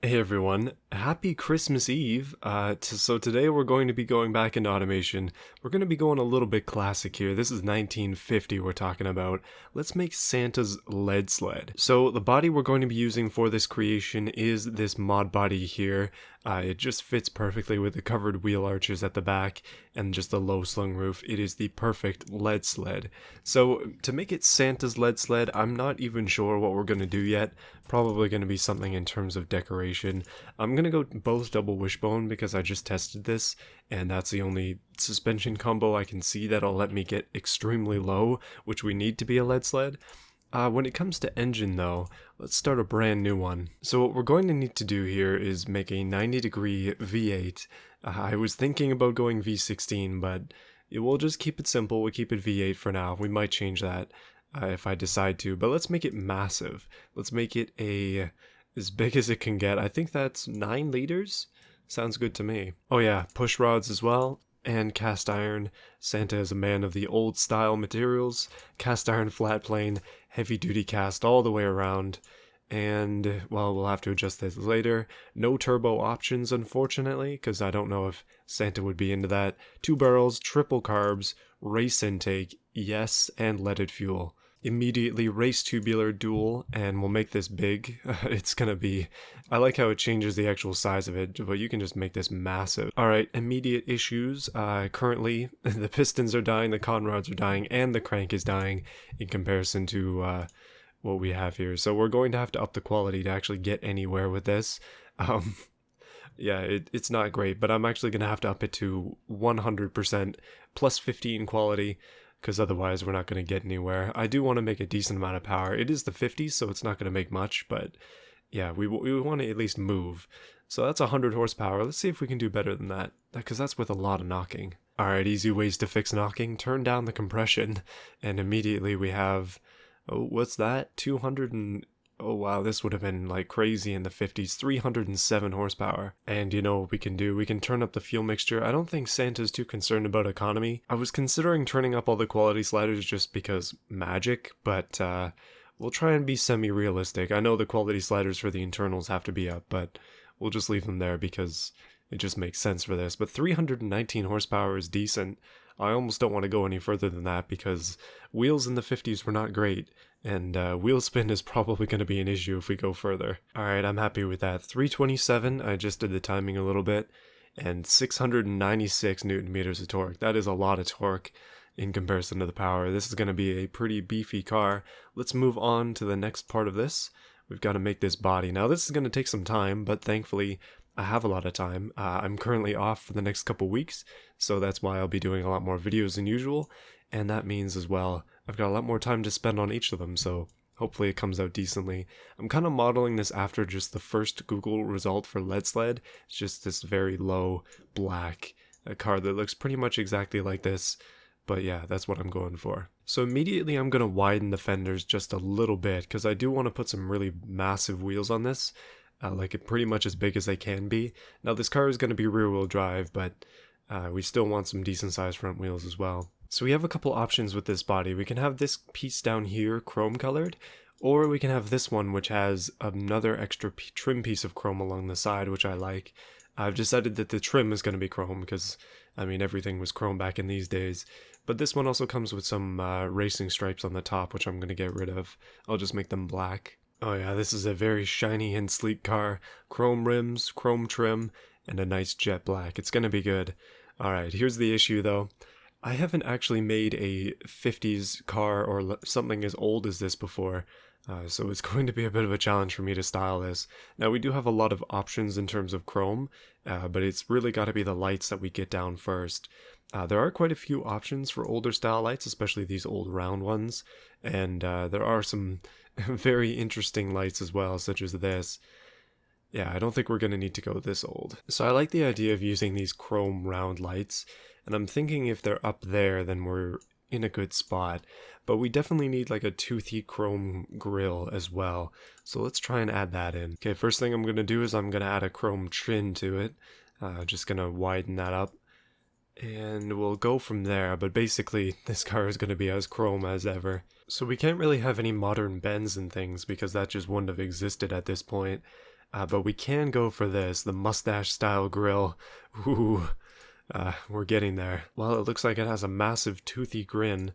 Hey everyone, happy Christmas Eve. So today we're going to be going back into automation. We're going to be going a little bit classic here. This is 1950 we're talking about. Let's make Santa's lead sled. So the body we're going to be using for this creation is this mod body here. It just fits perfectly with the covered wheel arches at the back and just a low slung roof. It is the perfect lead sled. So to make it Santa's lead sled, I'm not even sure what we're going to do yet. Probably going to be something in terms of decoration. I'm going to go both double wishbone because I just tested this and that's the only suspension combo I can see that'll let me get extremely low, which we need to be a lead sled. When it comes to engine though, let's start a brand new one. So what we're going to need to do here is make a 90-degree V8. I was thinking about going V16, but we'll just keep it simple. We'll keep it V8 for now. We might change that if I decide to, but let's make it massive. Let's make it as big as it can get. I think that's 9 liters. Sounds good to me. Oh yeah, push rods as well. And cast iron. Santa is a man of the old style materials. Cast iron flat plane, heavy duty cast all the way around. And, well, we'll have to adjust this later. No turbo options, unfortunately, because I don't know if Santa would be into that. 2 barrels, triple carbs, race intake, yes, and leaded fuel. Immediately race tubular dual, and we'll make this big. It's gonna be, I like how it changes the actual size of it, but you can just make this massive. Alright, immediate issues. Currently the pistons are dying, the con rods are dying, and the crank is dying in comparison to what we have here. So we're going to have to up the quality to actually get anywhere with this. Yeah, it's not great, but I'm actually gonna have to up it to 100% plus 15 quality, because otherwise we're not going to get anywhere. I do want to make a decent amount of power. It is the 50s, so it's not going to make much, but yeah, we want to at least move. So that's 100 horsepower. Let's see if we can do better than that, because that's with a lot of knocking. Alright, easy ways to fix knocking. Turn down the compression, and immediately we have, oh, what's that? 200 and... Oh wow, this would have been like crazy in the 50s, 307 horsepower. And you know what we can do? We can turn up the fuel mixture. I don't think Santa's too concerned about economy. I was considering turning up all the quality sliders just because magic, but we'll try and be semi-realistic. I know the quality sliders for the internals have to be up, but we'll just leave them there because it just makes sense for this. But 319 horsepower is decent. I almost don't want to go any further than that because wheels in the 50s were not great, and wheel spin is probably going to be an issue if we go further. Alright, I'm happy with that. 327, I just did the timing a little bit, and 696 newton meters of torque. That is a lot of torque in comparison to the power. This is going to be a pretty beefy car. Let's move on to the next part of this. We've got to make this body. Now this is going to take some time, but thankfully I have a lot of time. I'm currently off for the next couple weeks, so that's why I'll be doing a lot more videos than usual, and that means as well I've got a lot more time to spend on each of them, so hopefully it comes out decently. I'm kind of modeling this after just the first Google result for Lead Sled. It's just this very low black car that looks pretty much exactly like this, but yeah, that's what I'm going for. So immediately I'm going to widen the fenders just a little bit because I do want to put some really massive wheels on this. Like it pretty much as big as they can be. Now this car is going to be rear wheel drive, but we still want some decent sized front wheels as well. So we have a couple options with this body. We can have this piece down here chrome colored, or we can have this one which has another extra trim piece of chrome along the side, which I like. I've decided that the trim is going to be chrome because, I mean, everything was chrome back in these days. But this one also comes with some racing stripes on the top, which I'm going to get rid of. I'll just make them black. Oh yeah, this is a very shiny and sleek car. Chrome rims, chrome trim, and a nice jet black. It's gonna be good. Alright, here's the issue though. I haven't actually made a 50s car or something as old as this before, so it's going to be a bit of a challenge for me to style this. Now we do have a lot of options in terms of chrome, but it's really got to be the lights that we get down first. There are quite a few options for older style lights, especially these old round ones, and there are some very interesting lights as well, such as this. Yeah, I don't think we're going to need to go this old. So I like the idea of using these chrome round lights, and I'm thinking if they're up there, then we're in a good spot. But we definitely need like a toothy chrome grille as well. So let's try and add that in. Okay, first thing I'm going to do is I'm going to add a chrome chin to it. Just going to widen that up. And we'll go from there, but basically this car is going to be as chrome as ever. So we can't really have any modern bends and things because that just wouldn't have existed at this point. But we can go for this, the mustache style grill. Ooh, we're getting there. Well, it looks like it has a massive toothy grin.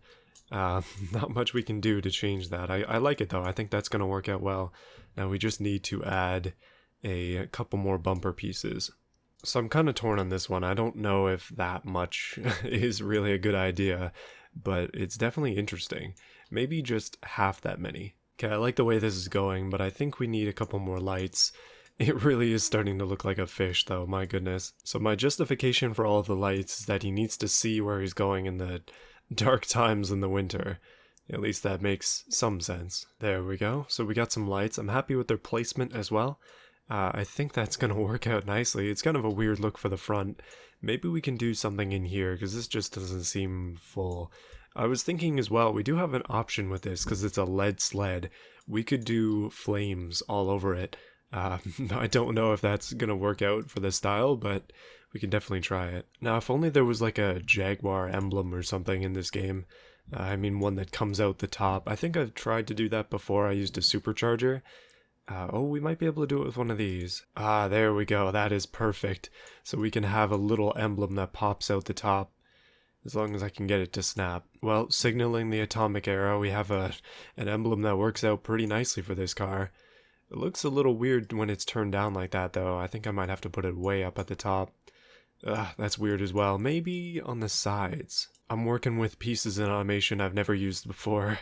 Not much we can do to change that. I like it though. I think that's going to work out well. Now we just need to add a couple more bumper pieces. So I'm kind of torn on this one. I don't know if that much is really a good idea, but it's definitely interesting. Maybe just half that many. Okay, I like the way this is going, but I think we need a couple more lights. It really is starting to look like a fish though, my goodness. So my justification for all of the lights is that he needs to see where he's going in the dark times in the winter. At least that makes some sense. There we go. So we got some lights. I'm happy with their placement as well. I think that's going to work out nicely. It's kind of a weird look for the front. Maybe we can do something in here because this just doesn't seem full. I was thinking as well, we do have an option with this because it's a lead sled. We could do flames all over it. I don't know if that's going to work out for the style, but we can definitely try it. Now, if only there was like a Jaguar emblem or something in this game. I mean, one that comes out the top. I think I've tried to do that before. I used a supercharger. Oh, we might be able to do it with one of these. Ah, there we go. That is perfect. So we can have a little emblem that pops out the top, as long as I can get it to snap. Well, signaling the atomic era, we have an emblem that works out pretty nicely for this car. It looks a little weird when it's turned down like that, though. I think I might have to put it way up at the top. That's weird as well. Maybe on the sides. I'm working with pieces in automation I've never used before.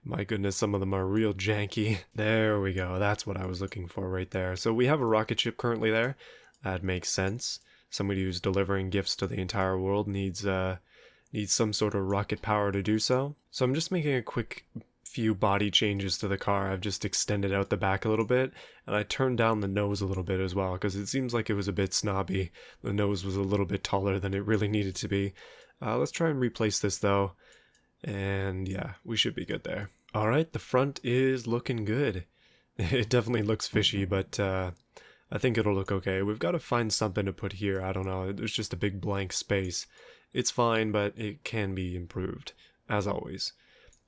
My goodness, some of them are real janky. There we go. That's what I was looking for right there. So we have a rocket ship currently there. That makes sense. Somebody who's delivering gifts to the entire world needs some sort of rocket power to do so. So I'm just making a quick few body changes to the car. I've just extended out the back a little bit, and I turned down the nose a little bit as well, because it seems like it was a bit snobby. The nose was a little bit taller than it really needed to be. Let's try and replace this though, and yeah, we should be good there. Alright, the front is looking good. It definitely looks fishy, but I think it'll look okay. We've got to find something to put here. I don't know, there's just a big blank space. It's fine, but it can be improved, as always.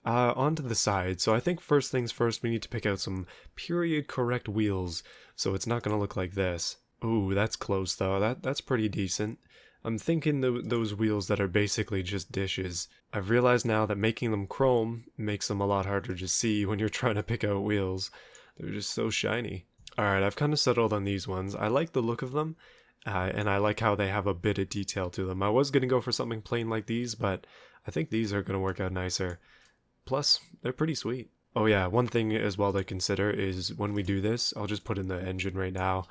Onto the side. So I think first things first, we need to pick out some period correct wheels, so it's not going to look like this. Ooh, that's close though. That's pretty decent. I'm thinking those wheels that are basically just dishes. I've realized now that making them chrome makes them a lot harder to see when you're trying to pick out wheels. They're just so shiny. Alright, I've kind of settled on these ones. I like the look of them, and I like how they have a bit of detail to them. I was going to go for something plain like these, but I think these are going to work out nicer. Plus, they're pretty sweet. Oh yeah, one thing as well to consider is when we do this, I'll just put in the engine right now.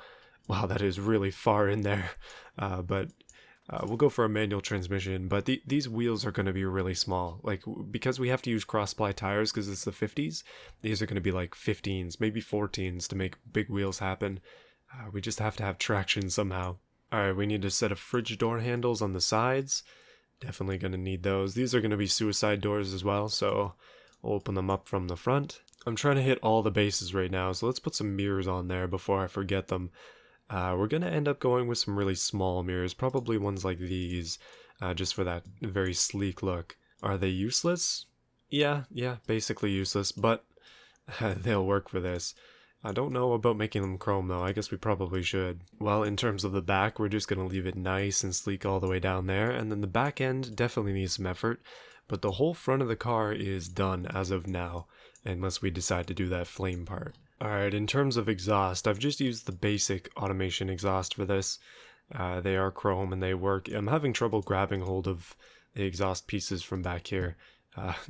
Wow, that is really far in there. But we'll go for a manual transmission, but these wheels are going to be really small. Like, because we have to use cross-ply tires because it's the 50s, these are going to be like 15s, maybe 14s to make big wheels happen. We just have to have traction somehow. Alright, we need a set of fridge door handles on the sides. Definitely going to need those. These are going to be suicide doors as well, so I'll open them up from the front. I'm trying to hit all the bases right now, so let's put some mirrors on there before I forget them. We're going to end up going with some really small mirrors, probably ones like these, just for that very sleek look. Are they useless? Yeah, basically useless, but they'll work for this. I don't know about making them chrome though, I guess we probably should. Well, in terms of the back, we're just going to leave it nice and sleek all the way down there, and then the back end definitely needs some effort, but the whole front of the car is done as of now, unless we decide to do that flame part. Alright, in terms of exhaust, I've just used the basic automation exhaust for this. They are chrome and they work. I'm having trouble grabbing hold of the exhaust pieces from back here.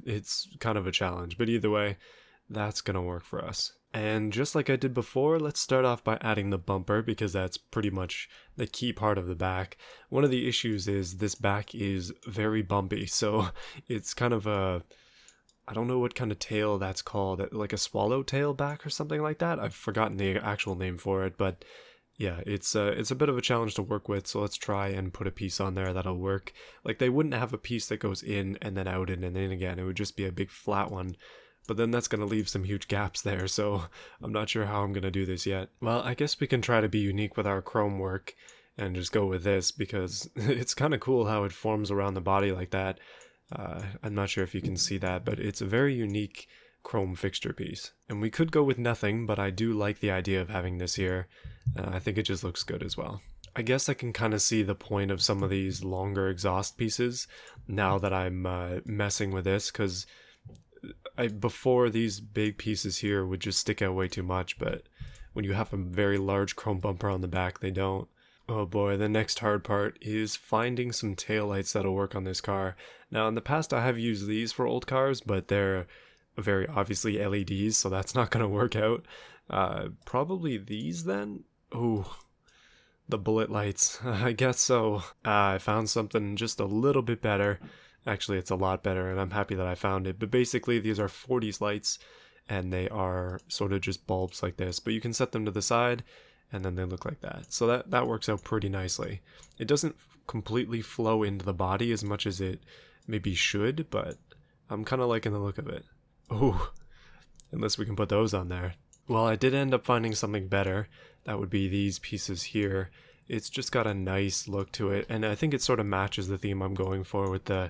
It's kind of a challenge, but either way, that's going to work for us. And just like I did before, let's start off by adding the bumper, because that's pretty much the key part of the back. One of the issues is this back is very bumpy, so it's kind of a... I don't know what kind of tail that's called, like a swallowtail back or something like that. I've forgotten the actual name for it, but yeah, it's a bit of a challenge to work with, so let's try and put a piece on there that'll work. Like, they wouldn't have a piece that goes in and then out and then in again. It would just be a big flat one. But then that's going to leave some huge gaps there, so I'm not sure how I'm going to do this yet. Well, I guess we can try to be unique with our chrome work and just go with this, because it's kind of cool how it forms around the body like that. I'm not sure if you can see that, but it's a very unique chrome fixture piece. And we could go with nothing, but I do like the idea of having this here. I think it just looks good as well. I guess I can kind of see the point of some of these longer exhaust pieces now that I'm messing with this, because before these big pieces here would just stick out way too much, but when you have a very large chrome bumper on the back, they don't. Oh boy, the next hard part is finding some taillights that'll work on this car. Now in the past I have used these for old cars, but they're very obviously LEDs, so that's not going to work out. Probably these then? Ooh, the bullet lights. I guess so. I found something just a little bit better. Actually, it's a lot better, and I'm happy that I found it. But basically, these are 40's lights, and they are sort of just bulbs like this. But you can set them to the side, and then they look like that. So that works out pretty nicely. It doesn't completely flow into the body as much as it maybe should, but I'm kind of liking the look of it. Ooh, unless we can put those on there. Well, I did end up finding something better. That would be these pieces here. It's just got a nice look to it, and I think it sort of matches the theme I'm going for with the,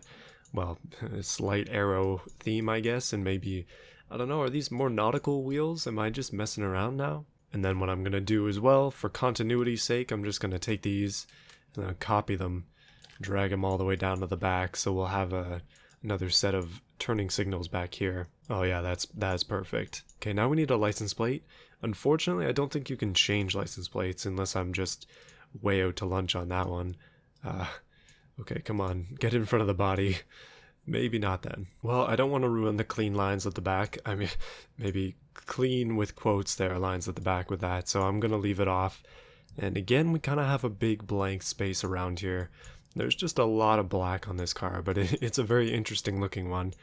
well, slight arrow theme, I guess, and maybe, I don't know, are these more nautical wheels? Am I just messing around now? And then what I'm going to do as well, for continuity's sake, I'm just going to take these and then copy them, drag them all the way down to the back, so we'll have another set of turning signals back here. Oh yeah, that's perfect. Okay, now we need a license plate. Unfortunately, I don't think you can change license plates unless I'm just way out to lunch on that one. Okay, come on, get in front of the body. Maybe not then. Well, I don't want to ruin the clean lines at the back. I mean, maybe clean with quotes there, lines at the back with that, so I'm gonna leave it off. And again, we kind of have a big blank space around here. There's just a lot of black on this car, but it's a very interesting looking one.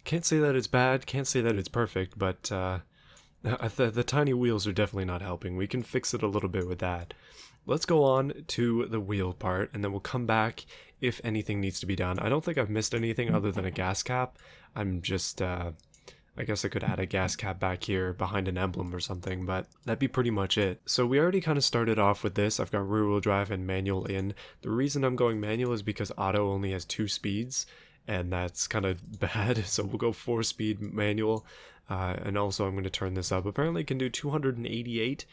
Can't say that it's bad, can't say that it's perfect, but the tiny wheels are definitely not helping. We can fix it a little bit with that. Let's go on to the wheel part, and then we'll come back if anything needs to be done. I don't think I've missed anything other than a gas cap. I'm just, I guess I could add a gas cap back here behind an emblem or something, but that'd be pretty much it. So we already kind of started off with this. I've got rear wheel drive and manual in. The reason I'm going manual is because auto only has 2 speeds, and that's kind of bad. So we'll go 4-speed manual, and also I'm going to turn this up. Apparently it can do 288,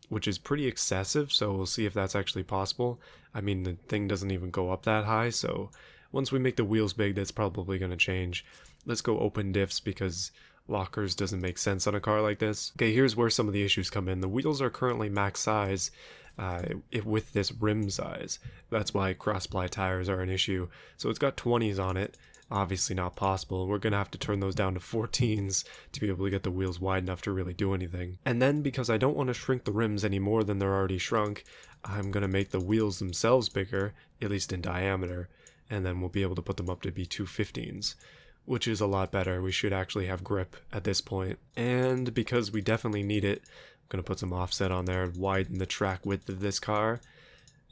which is pretty excessive, so we'll see if that's actually possible. I mean, the thing doesn't even go up that high, so once we make the wheels big, that's probably going to change. Let's go open diffs because lockers doesn't make sense on a car like this. Okay, here's where some of the issues come in. The wheels are currently max size with this rim size. That's why cross-ply tires are an issue. So it's got 20s on it. Obviously not possible. We're going to have to turn those down to 14s to be able to get the wheels wide enough to really do anything. And then, because I don't want to shrink the rims any more than they're already shrunk, I'm going to make the wheels themselves bigger, at least in diameter, and then we'll be able to put them up to be 215s, which is a lot better. We should actually have grip at this point. And because we definitely need it, I'm going to put some offset on there and widen the track width of this car.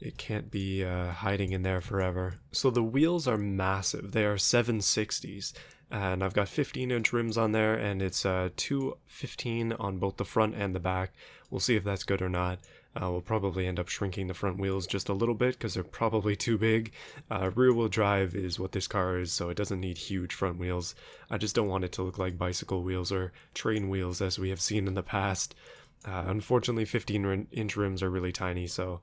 It can't be hiding in there forever. So the wheels are massive. They are 760s, and I've got 15-inch rims on there, and it's 215 on both the front and the back. We'll see if that's good or not. We'll probably end up shrinking the front wheels just a little bit because they're probably too big. Rear wheel drive is what this car is, so it doesn't need huge front wheels. I just don't want it to look like bicycle wheels or train wheels as we have seen in the past. Unfortunately, 15-inch rims are really tiny, so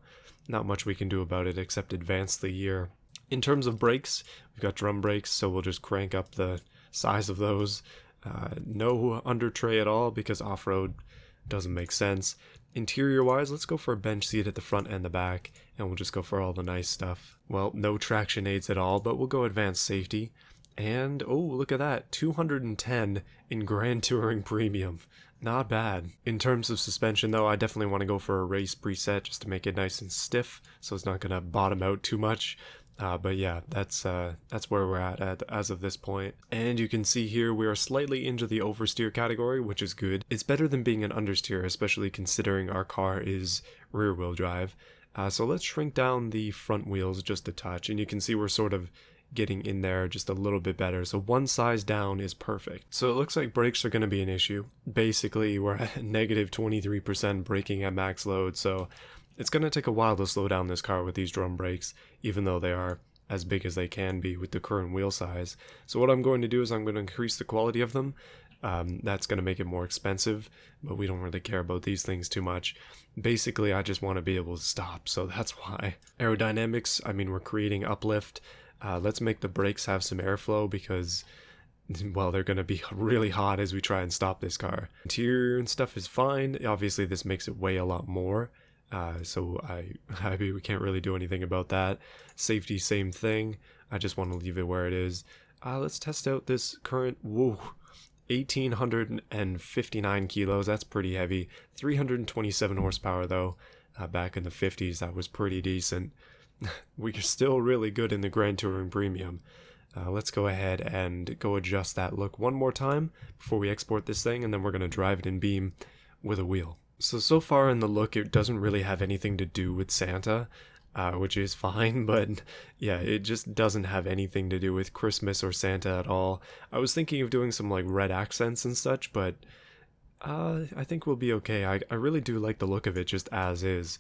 not much we can do about it except advance the year. In terms of brakes, we've got drum brakes, so we'll just crank up the size of those. No under tray at all because off-road doesn't make sense. Interior wise, let's go for a bench seat at the front and the back, and we'll just go for all the nice stuff. Well, no traction aids at all, but we'll go advanced safety. And, oh, look at that, 210 in Grand Touring Premium. Not bad. In terms of suspension, though, I definitely want to go for a race preset just to make it nice and stiff, so it's not going to bottom out too much. But yeah, that's where we're at as of this point. And you can see here we are slightly into the oversteer category, which is good. It's better than being an understeer, especially considering our car is rear-wheel drive. So let's shrink down the front wheels just a touch, and you can see we're sort of getting in there just a little bit better. So one size down is perfect. So it looks like brakes are going to be an issue. Basically, we're at negative 23% braking at max load, so it's going to take a while to slow down this car with these drum brakes, even though they are as big as they can be with the current wheel size. So what I'm going to do is I'm going to increase the quality of them. That's going to make it more expensive, but we don't really care about these things too much. Basically, I just want to be able to stop, so that's why. Aerodynamics, I mean, we're creating uplift. Let's make the brakes have some airflow because, well, they're going to be really hot as we try and stop this car. Interior and stuff is fine. Obviously, this makes it weigh a lot more. So we can't really do anything about that. Safety, same thing. I just want to leave it where it is. Let's test out this current, 1,859 kilos. That's pretty heavy. 327 horsepower though. Back in the 50s, that was pretty decent. We're still really good in the Grand Touring Premium. Let's go ahead and go adjust that look one more time before we export this thing, and then we're going to drive it in Beam with a wheel. So far in the look, it doesn't really have anything to do with Santa, which is fine, but yeah, it just doesn't have anything to do with Christmas or Santa at all. I was thinking of doing some like red accents and such, but I think we'll be okay. I really do like the look of it just as is.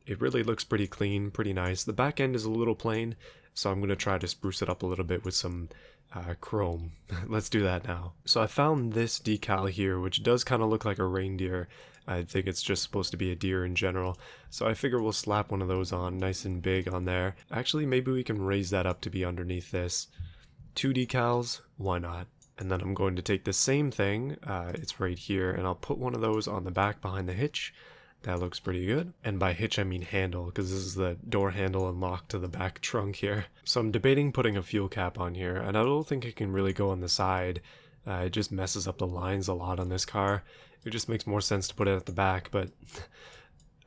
It really looks pretty clean, pretty nice. The back end is a little plain, so I'm going to try to spruce it up a little bit with some chrome. Let's do that now. So I found this decal here, which does kind of look like a reindeer. I think it's just supposed to be a deer in general. So I figure we'll slap one of those on nice and big on there. Actually, maybe we can raise that up to be underneath this. 2 decals, why not? And then I'm going to take the same thing, it's right here, and I'll put one of those on the back behind the hitch. That looks pretty good. And by hitch I mean handle, because this is the door handle and lock to the back trunk here. So I'm debating putting a fuel cap on here, and I don't think it can really go on the side. It just messes up the lines a lot on this car. It just makes more sense to put it at the back, but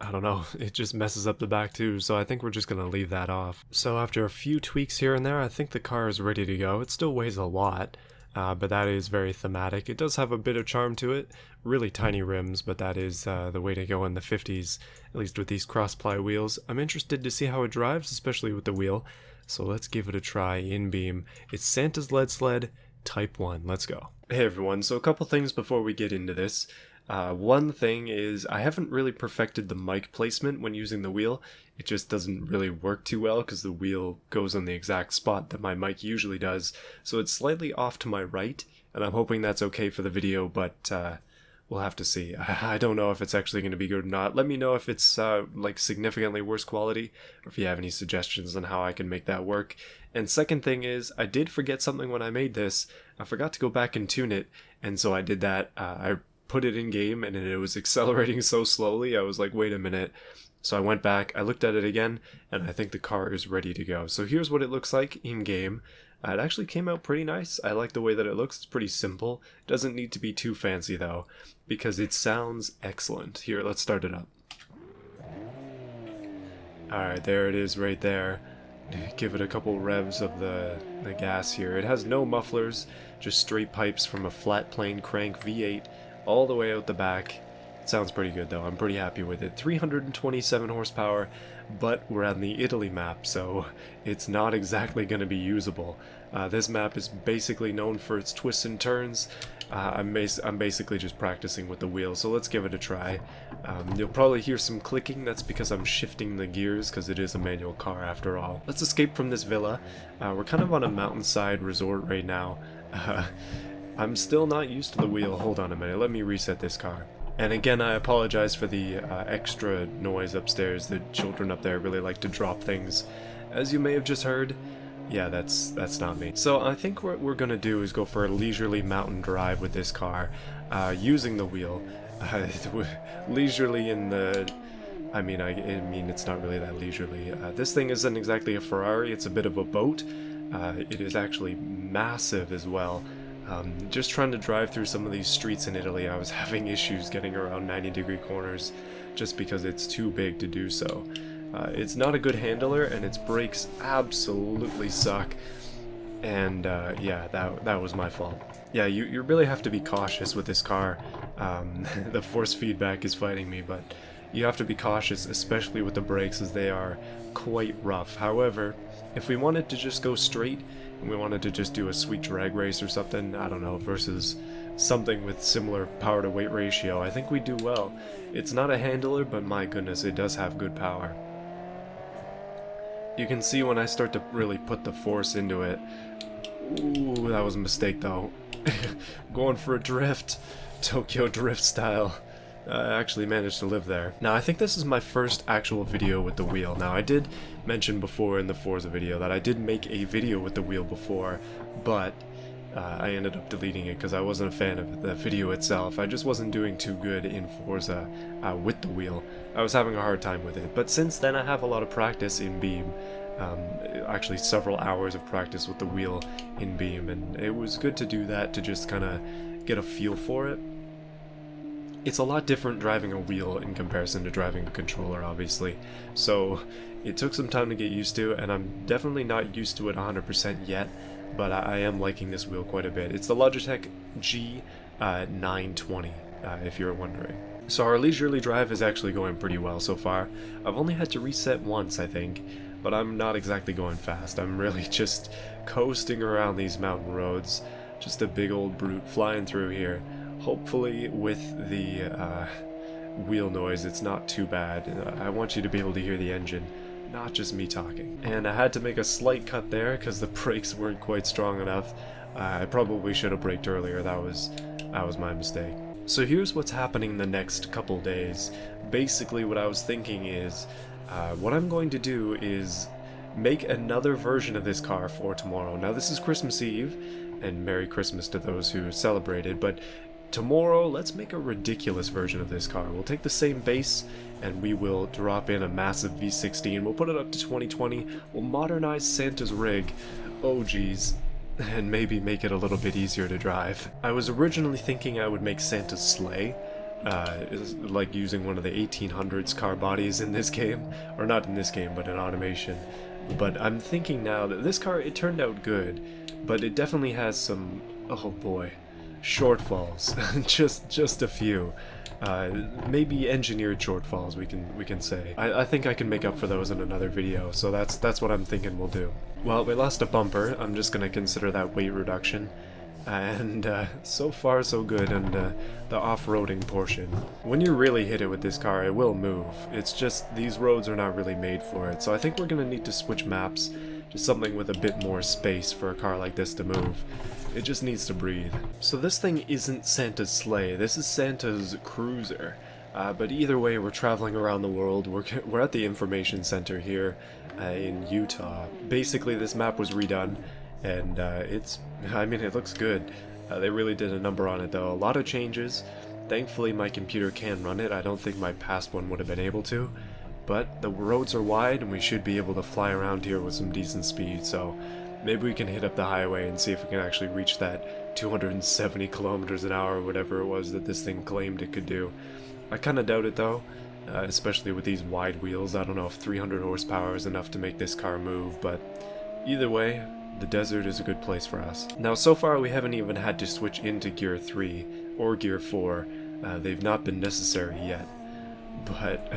I don't know, it just messes up the back too, so I think we're just going to leave that off. So after a few tweaks here and there, I think the car is ready to go. It still weighs a lot, but that is very thematic. It does have a bit of charm to it, really tiny rims, but that is the way to go in the 50s, at least with these cross-ply wheels. I'm interested to see how it drives, especially with the wheel, so let's give it a try in Beam. It's Santa's Lead Sled, Type 1, let's go. Hey everyone, so a couple things before we get into this. One thing is I haven't really perfected the mic placement when using the wheel. It just doesn't really work too well because the wheel goes on the exact spot that my mic usually does. So it's slightly off to my right, and I'm hoping that's okay for the video, but we'll have to see. I don't know if it's actually going to be good or not. Let me know if it's like significantly worse quality, or if you have any suggestions on how I can make that work. And second thing is, I did forget something when I made this. I forgot to go back and tune it, and so I did that. I put it in game, and it was accelerating so slowly, I was like, wait a minute. So I went back, I looked at it again, and I think the car is ready to go. So here's what it looks like in game. It actually came out pretty nice. I like the way that it looks. It's pretty simple. Doesn't need to be too fancy though, because it sounds excellent. Here, let's start it up. Alright, there it is right there. Give it a couple revs of the gas here. It has no mufflers, just straight pipes from a flat plane crank V8 all the way out the back. It sounds pretty good though. I'm pretty happy with it. 327 horsepower, but we're on the Italy map, so it's not exactly going to be usable. This map is basically known for its twists and turns. I'm basically just practicing with the wheel, so let's give it a try. You'll probably hear some clicking. That's because I'm shifting the gears, because it is a manual car after all. Let's escape from this villa. We're kind of on a mountainside resort right now. I'm still not used to the wheel. Hold on a minute, let me reset this car. And again, I apologize for the extra noise upstairs. The children up there really like to drop things. As you may have just heard, yeah, that's not me. So I think what we're gonna do is go for a leisurely mountain drive with this car, using the wheel. Leisurely in the... I mean, it's not really that leisurely. This thing isn't exactly a Ferrari, it's a bit of a boat. It is actually massive as well. Just trying to drive through some of these streets in Italy, I was having issues getting around 90-degree corners just because it's too big to do so. It's not a good handler, and its brakes absolutely suck. And yeah, that was my fault. Yeah, you really have to be cautious with this car. The force feedback is fighting me, but you have to be cautious, especially with the brakes, as they are quite rough. However, if we wanted to just go straight, and we wanted to just do a sweet drag race or something, I don't know, versus something with similar power to weight ratio, I think we'd do well. It's not a handler, but my goodness, it does have good power. You can see when I start to really put the force into it, Ooh, that was a mistake though. Going for a drift. Tokyo drift style. I actually managed to live there. Now, I think this is my first actual video with the wheel. Now, I did mention before in the Forza video that I did make a video with the wheel before, but I ended up deleting it because I wasn't a fan of the video itself. I just wasn't doing too good in Forza with the wheel. I was having a hard time with it. But since then, I have a lot of practice in Beam. Actually several hours of practice with the wheel in Beam, and it was good to do that to just kind of get a feel for it. It's a lot different driving a wheel in comparison to driving a controller, obviously, so it took some time to get used to, and I'm definitely not used to it 100% yet, but I am liking this wheel quite a bit. It's the Logitech G920, if you're wondering. So our leisurely drive is actually going pretty well so far. I've only had to reset once, I think, but I'm not exactly going fast. I'm really just coasting around these mountain roads, just a big old brute flying through here. Hopefully with the wheel noise it's not too bad. I want you to be able to hear the engine, not just me talking. And I had to make a slight cut there because the brakes weren't quite strong enough. I probably should have braked earlier. That was my mistake. So here's what's happening the next couple days. Basically what I was thinking is what I'm going to do is make another version of this car for tomorrow. Now this is Christmas Eve, and Merry Christmas to those who celebrated, but tomorrow let's make a ridiculous version of this car. We'll take the same base and we will drop in a massive V16. We'll put it up to 2020. We'll modernize Santa's rig. Oh geez. And maybe make it a little bit easier to drive. I was originally thinking I would make Santa's sleigh, like using one of the 1800s car bodies in this game, or not in this game, but in automation. But I'm thinking now that this car, it turned out good, but it definitely has some, oh boy, shortfalls. just a few. Maybe engineered shortfalls, we can say. I think I can make up for those in another video, so that's what I'm thinking we'll do. Well, we lost a bumper. I'm just gonna consider that weight reduction. And so far so good on the off-roading portion. When you really hit it with this car, it will move. It's just these roads are not really made for it, so I think we're gonna need to switch maps to something with a bit more space for a car like this to move. It just needs to breathe. So this thing isn't Santa's sleigh, this is Santa's cruiser. But either way, we're traveling around the world. We're at the information center here in Utah. Basically, this map was redone, and it looks good. They really did a number on it though. A lot of changes. Thankfully my computer can run it. I don't think my past one would have been able to. But the roads are wide and we should be able to fly around here with some decent speed, so maybe we can hit up the highway and see if we can actually reach that 270 kilometers an hour or whatever it was that this thing claimed it could do. I kinda doubt it though, especially with these wide wheels. I don't know if 300 horsepower is enough to make this car move, but either way, the desert is a good place for us. Now, so far we haven't even had to switch into Gear 3 or Gear 4. They've not been necessary yet. But,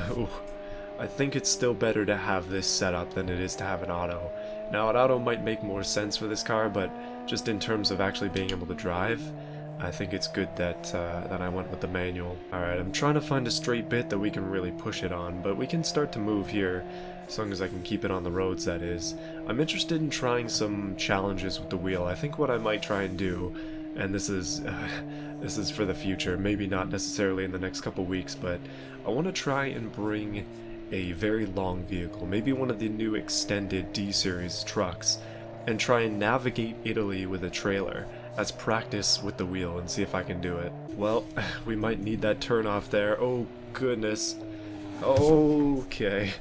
I think it's still better to have this setup than it is to have an auto. Now, an auto might make more sense for this car, but just in terms of actually being able to drive, I think it's good that I went with the manual. Alright, I'm trying to find a straight bit that we can really push it on, but we can start to move here, as long as I can keep it on the roads, that is. I'm interested in trying some challenges with the wheel. I think what I might try and do, and this is for the future, maybe not necessarily in the next couple weeks, but I want to try and bring a very long vehicle, maybe one of the new extended D-series trucks, and try and navigate Italy with a trailer as practice with the wheel and see if I can do it. Well, we might need that turn off there. Oh goodness. Okay.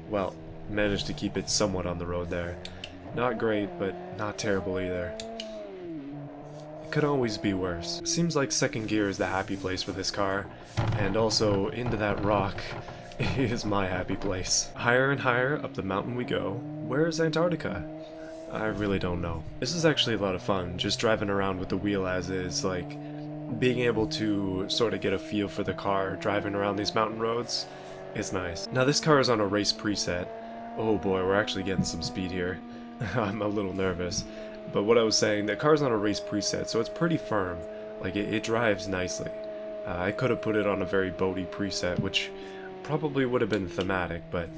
Well, managed to keep it somewhat on the road there. Not great, but not terrible either. It could always be worse. Seems like second gear is the happy place for this car, and also into that rock is my happy place. Higher and higher up the mountain we go. Where is Antarctica? I really don't know. This is actually a lot of fun, just driving around with the wheel as is, like, being able to sort of get a feel for the car driving around these mountain roads is nice. Now this car is on a race preset. Oh boy, we're actually getting some speed here. I'm a little nervous. But what I was saying, the car's on a race preset, so it's pretty firm. Like, it drives nicely. I could have put it on a very boaty preset, which probably would have been thematic, but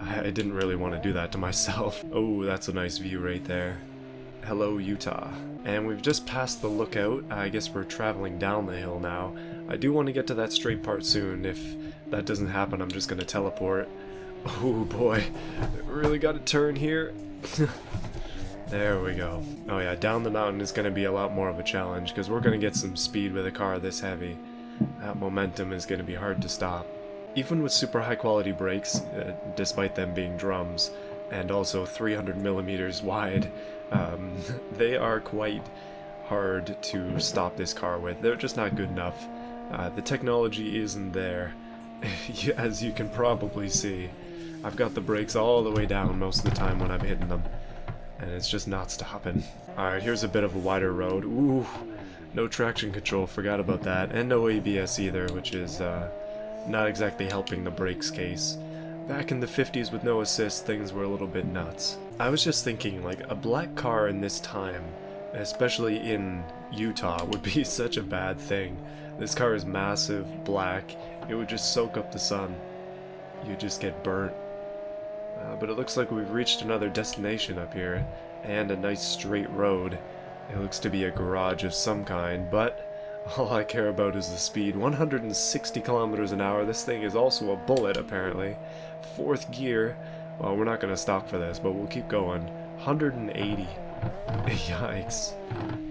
I didn't really want to do that to myself. Oh, that's a nice view right there. Hello, Utah. And we've just passed the lookout. I guess we're traveling down the hill now. I do want to get to that straight part soon. If that doesn't happen, I'm just going to teleport. Oh boy, really got to turn here. There we go. Oh yeah, down the mountain is going to be a lot more of a challenge because we're going to get some speed with a car this heavy. That momentum is going to be hard to stop. Even with super high quality brakes, despite them being drums, and also 300 millimeters wide, they are quite hard to stop this car with. They're just not good enough. The technology isn't there, as you can probably see. I've got the brakes all the way down most of the time when I'm hitting them, and it's just not stopping. Alright, here's a bit of a wider road. Ooh, no traction control, forgot about that, and no ABS either, which is not exactly helping the brakes case. Back in the 50s with no assist, things were a little bit nuts. I was just thinking, like, a black car in this time, especially in Utah, would be such a bad thing. This car is massive, black, it would just soak up the sun. You'd just get burnt. But it looks like we've reached another destination up here, and a nice straight road. It looks to be a garage of some kind, but all I care about is the speed. 160 kilometers an hour. This thing is also a bullet, apparently. 4th gear. Well, we're not going to stop for this, but we'll keep going. 180. Yikes.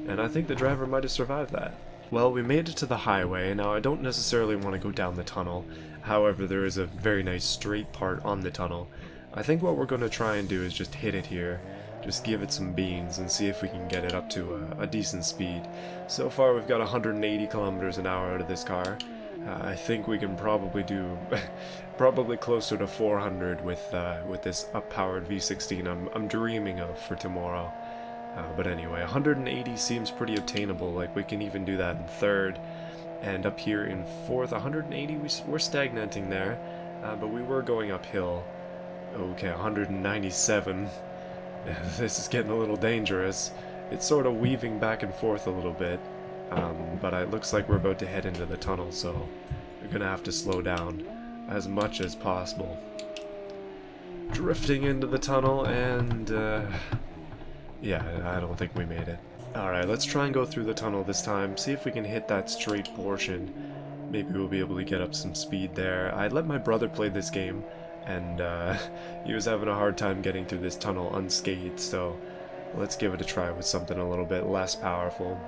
And I think the driver might have survived that. Well, we made it to the highway. Now, I don't necessarily want to go down the tunnel. However, there is a very nice straight part on the tunnel. I think what we're going to try and do is just hit it here. Just give it some beans and see if we can get it up to a decent speed. So far we've got 180 kilometers an hour out of this car. I think we can probably do probably closer to 400 with this up-powered V16 I'm dreaming of for tomorrow. But anyway, 180 seems pretty obtainable. Like, we can even do that in 3rd. And up here in 4th, 180, we're stagnating there. But we were going uphill. Okay, 197. This is getting a little dangerous. It's sort of weaving back and forth a little bit, but it looks like we're about to head into the tunnel, so we're gonna have to slow down as much as possible. Drifting into the tunnel, and yeah, I don't think we made it. Alright, let's try and go through the tunnel this time, see if we can hit that straight portion. Maybe we'll be able to get up some speed there. I let my brother play this game, and he was having a hard time getting through this tunnel unscathed, so let's give it a try with something a little bit less powerful.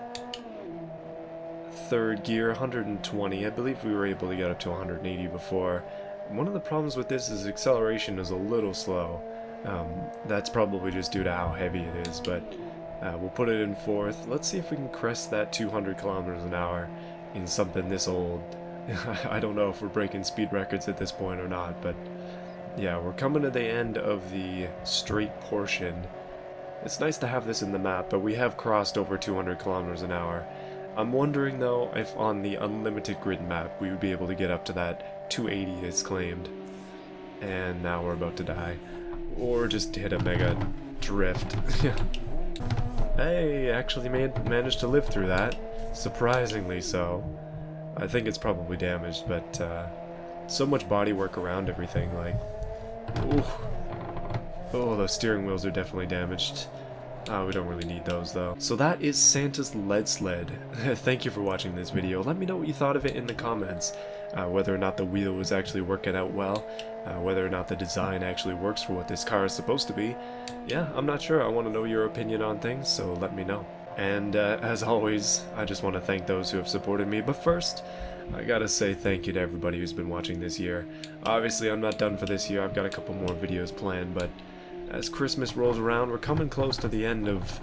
3rd gear, 120. I believe we were able to get up to 180 before. One of the problems with this is acceleration is a little slow. That's probably just due to how heavy it is, but we'll put it in 4th. Let's see if we can crest that 200 kilometers an hour in something this old. I don't know if we're breaking speed records at this point or not, but yeah, we're coming to the end of the straight portion. It's nice to have this in the map, but we have crossed over 200 kilometers an hour. I'm wondering though if on the unlimited grid map we would be able to get up to that 280 as claimed. And now we're about to die. Or just hit a mega drift. Hey, actually managed to live through that. Surprisingly so. I think it's probably damaged, but so much bodywork around everything, like, ooh. Oh, those steering wheels are definitely damaged. We don't really need those though. So that is Santa's Lead Sled. Thank you for watching this video. Let me know what you thought of it in the comments. Whether or not the wheel was actually working out well, whether or not the design actually works for what this car is supposed to be. Yeah, I'm not sure. I want to know your opinion on things, so let me know. And as always, I just want to thank those who have supported me, but first, I gotta say thank you to everybody who's been watching this year. Obviously, I'm not done for this year. I've got a couple more videos planned, but as Christmas rolls around, we're coming close to the end of,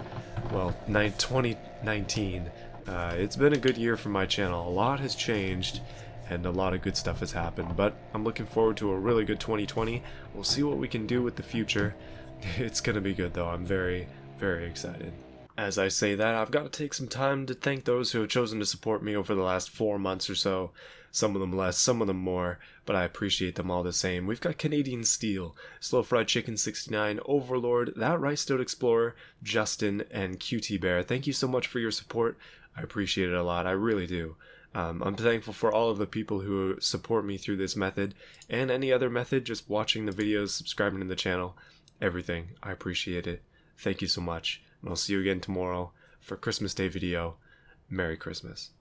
well, 2019. It's been a good year for my channel. A lot has changed, and a lot of good stuff has happened, but I'm looking forward to a really good 2020. We'll see what we can do with the future. It's gonna be good, though. I'm very, very excited. As I say that, I've got to take some time to thank those who have chosen to support me over the last 4 months or so. Some of them less, some of them more, but I appreciate them all the same. We've got Canadian Steel, Slow Fried Chicken 69, Overlord, That Rice Stout Explorer, Justin, and QT Bear. Thank you so much for your support. I appreciate it a lot, I really do. I'm thankful for all of the people who support me through this method, and any other method, just watching the videos, subscribing to the channel, everything. I appreciate it. Thank you so much. and I'll see you again tomorrow for Christmas Day video. Merry Christmas.